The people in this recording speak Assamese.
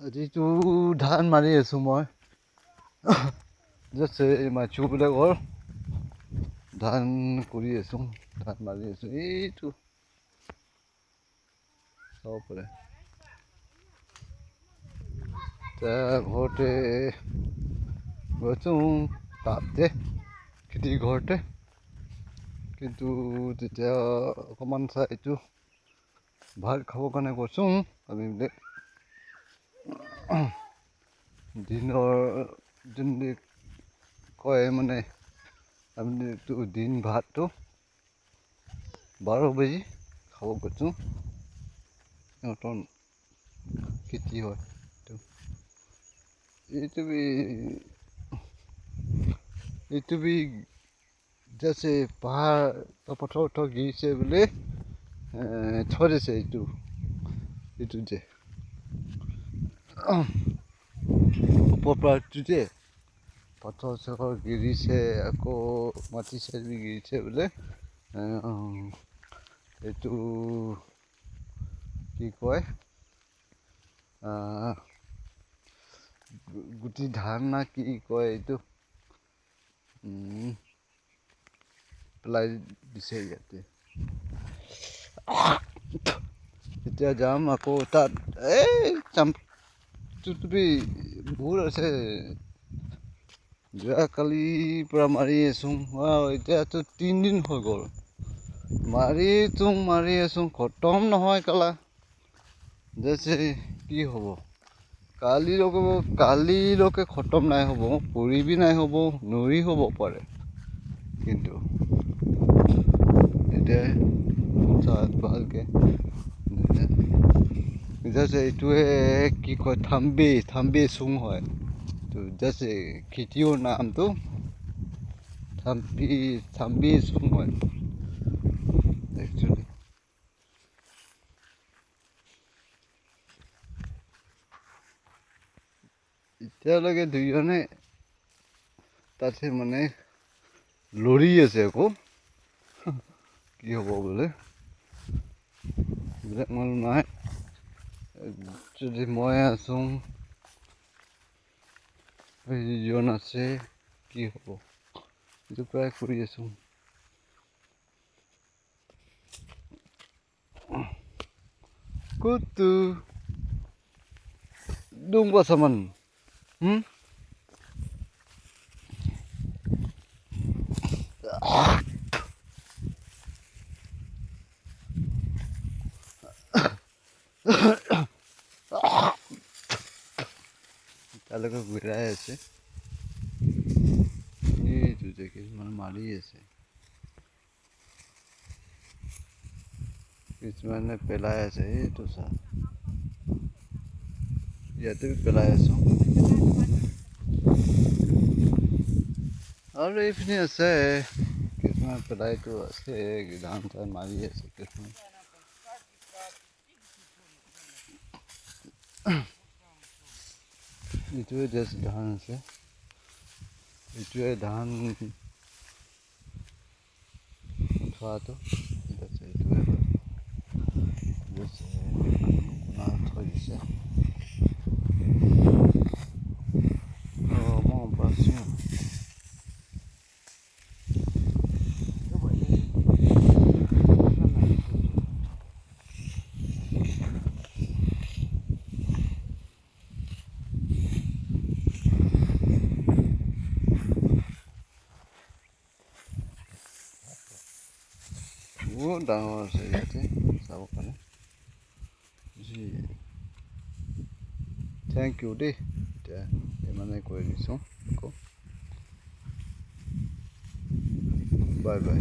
আজিতো ধান মাৰি আছোঁ মই জাষ্ট মাছবিলাকৰ ধান কৰি আছোঁ, ধান মাৰি আছোঁ। এইটো চাব পাৰে ঘৰতে গৈছোঁ তাতে খেতি ঘৰতে, কিন্তু তেতিয়া অকণমান চাইটো ভাত খাবৰ কাৰণে গৈছোঁ আমি দিনৰ যোনটো কয় মানে আমিতো দিন ভাতটো 12 বাজি খাব গৈছোঁ। সিহঁতৰ খেতি হয় এইটো বি जैसे पहाड़ पत्थर गिरছে বোলে থৈ দিছে এইটো যে ওপৰৰ পৰা যে পাথৰ চাথৰ গিৰিছে, আকৌ মাটি চাটি গিৰিছে বোলে। এইটো কি কয়, গুটি ধান না কি কয়, এইটো পেলাই দিছে ইয়াতে। এতিয়া যাম আকৌ তাত। তুমি বহুত আছে, যোৱাকালিৰ পৰা মাৰি আছোঁ। এতিয়াতো 3 দিন হৈ গ'ল মাৰি আছোঁ, খতম নহয় কালা। যে কি হ'ব, কালিলৈকে খতম নাই হ'ব, পৰিবি নাই হ'ব, নৰি হ'ব পাৰে। কিন্তু এতিয়া ভালকে এইটোৱে কি কয়, থাম্বি চুং হয়। তো জাষ্ট খেতিৰ নামটো থাম্বি চুং হয় একচুৱেলি। এতিয়ালৈকে দুইজনে তাতে মানে লৰি আছে, আকৌ কি হ'ব বোলে এইবিলাক মানুহ নাই। যদি মই আছোঁ, যিজন আছে, কি হ'ব এইটো প্ৰায় কৰি আছোঁ। Kutu dung pasaman, তালৈকে ঘূৰাই আছে। এইটো যে কিছুমান মাৰি আছে, কিছুমানে পেলাই আছে। এইটো চা, ইয়াতে পেলাই আছোঁ। আৰু এইপিনে আছে কিছুমান পেলাইতো আছে, ধান চান মাৰি আছে কিছুমান। এইটোৱে জাষ্ট ধান আছে, এইটোৱে ধান উঠোৱাটো এইটোৱে থৈ দিছে। মই বাছোঁ বহুত ডাঙৰ আছে ইয়াতে চাব কাৰণে। থেংক ইউ দেই, এতিয়া ইমানে কৈ দিছোঁ, আকৌ বাই বাই।